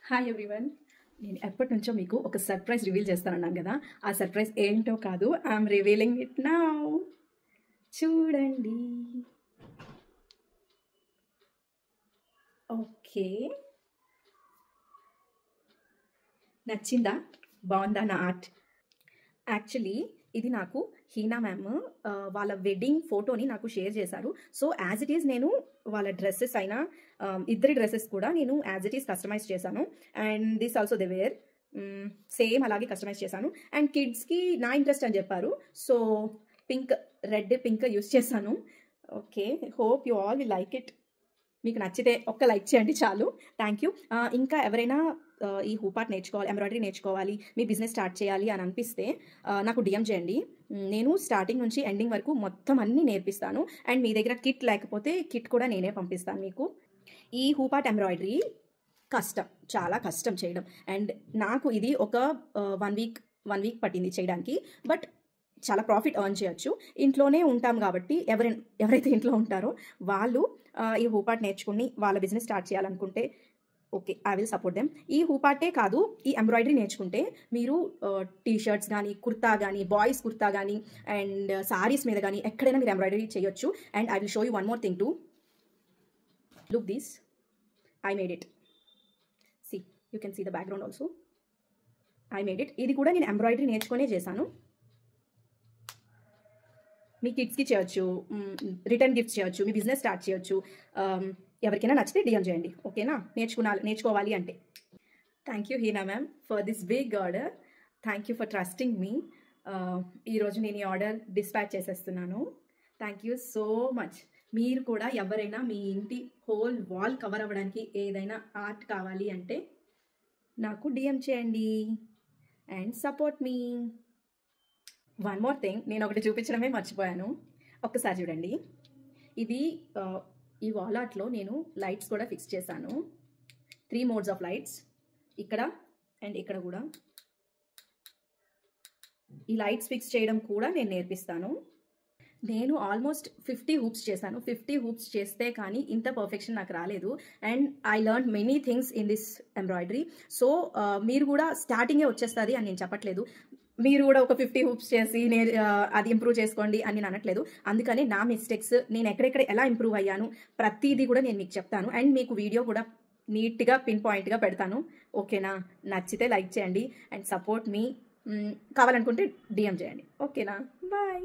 Hi everyone. నేను ఎప్పటి నుంచో మీకు ఒక సర్ప్రైజ్ రివీల్ చేస్తానన్నాను కదా. ఆ సర్ప్రైజ్ ఏంటో కాదు, ఐఎమ్ రివీలింగ్ ఇట్ నౌ. చూడండి. ఓకే, నచ్చిందా? బాగుందా నా ఆర్ట్? యాక్చువల్లీ ఇది నాకు హీనా మ్యామ్ వాళ్ళ వెడ్డింగ్ ఫోటోని నాకు షేర్ చేశారు. సో యాజ్ ఇట్ ఈస్ నేను వాళ్ళ డ్రెస్సెస్ అయినా ఇద్దరి డ్రెస్సెస్ కూడా నేను యాజ్ ఇట్ ఈస్ కస్టమైజ్ చేశాను. And this also they wear same అలాగే కస్టమైజ్ చేశాను. అండ్ కిడ్స్కి నా ఇంట్రెస్ట్ అని చెప్పారు. So pink, red pink use చేశాను. Okay, hope you all will like it. మీకు నచ్చితే ఒక్క లైక్ చేయండి చాలు. Thank you. ఇంకా ఎవరైనా ఈ హూపాట్ నేర్చుకోవాలి, ఎంబ్రాయిడరీ నేర్చుకోవాలి, మీ బిజినెస్ స్టార్ట్ చేయాలి అని అనిపిస్తే నాకు డిఎం చేయండి. నేను స్టార్టింగ్ నుంచి ఎండింగ్ వరకు మొత్తం అన్నీ నేర్పిస్తాను. అండ్ మీ దగ్గర కిట్ లేకపోతే కిట్ కూడా నేనే పంపిస్తాను మీకు. ఈ హూపాట్ ఎంబ్రాయిడరీ కష్టం, చాలా కష్టం చేయడం. అండ్ నాకు ఇది ఒక వన్ వీక్ పట్టింది చేయడానికి. బట్ చాలా ప్రాఫిట్ ఎర్న్ చేయొచ్చు. ఇంట్లోనే ఉంటాం కాబట్టి ఎవరైతే ఇంట్లో ఉంటారో వాళ్ళు ఈ హూపాట్ నేర్చుకుని వాళ్ళ బిజినెస్ స్టార్ట్ చేయాలనుకుంటే okay, I will support them. ఈ హూపాటే కాదు, ఈ ఎంబ్రాయిడరీ నేర్చుకుంటే మీరు టీషర్ట్స్ కానీ, కుర్తా కానీ, బాయ్స్ కుర్తా కానీ, అండ్ సారీస్ మీద కానీ ఎక్కడైనా మీరు ఎంబ్రాయిడరీ చేయొచ్చు. And I will show you one more thing to look this. I made it. See, you can see the background also. I made it. ఇది కూడా నేను ఎంబ్రాయిడరీ నేర్చుకునే చేశాను. మీ కిడ్స్కి చేయొచ్చు, రిటర్న్ గిఫ్ట్స్ చేయొచ్చు, మీ బిజినెస్ స్టార్ట్ చేయొచ్చు. ఎవరికైనా నచ్చితే డిఎం చేయండి. ఓకేనా? నేర్చుకోవాలి అంటే. Thank you Heena ma'am for this big order. Thank you for trusting me. ఈరోజు నేను ఈ ఆర్డర్ డిస్పాచ్ చేసేస్తున్నాను. Thank you so much. మీరు కూడా ఎవరైనా మీ ఇంటి హోల్ వాల్ కవర్ అవ్వడానికి ఏదైనా ఆర్ట్ కావాలి అంటే నాకు డిఎం చేయండి and support me. One more thing, నేను ఒకటి చూపించడమే మర్చిపోయాను. ఒక్కసారి చూడండి. ఇది ఈ వాల్ ఆర్ట్లో నేను లైట్స్ కూడా ఫిక్స్ చేశాను. 3 మోడ్స్ ఆఫ్ లైట్స్, ఇక్కడ అండ్ ఇక్కడ కూడా. ఈ లైట్స్ ఫిక్స్ చేయడం కూడా నేను నేర్పిస్తాను. నేను ఆల్మోస్ట్ 50 హూప్స్ చేశాను. 50 హూప్స్ చేస్తే కానీ ఇంత పర్ఫెక్షన్ నాకు రాలేదు. And I learn many things in this embroidery. So మీరు కూడా స్టార్టింగే వచ్చేస్తుంది అని నేను చెప్పట్లేదు. మీరు కూడా ఒక 50 హూప్స్ చేసి అది ఇంప్రూవ్ చేసుకోండి అని నేను అనట్లేదు. అందుకని నా మిస్టేక్స్, నేను ఎక్కడెక్కడ ఎలా ఇంప్రూవ్ అయ్యాను ప్రతిదీ కూడా నేను మీకు చెప్తాను. అండ్ మీకు వీడియో కూడా నీట్గా పిన్ పాయింట్గా పెడతాను. ఓకేనా? నచ్చితే లైక్ చేయండి అండ్ సపోర్ట్ మీ. కావాలనుకుంటే డిఎం చేయండి. ఓకేనా? బాయ్.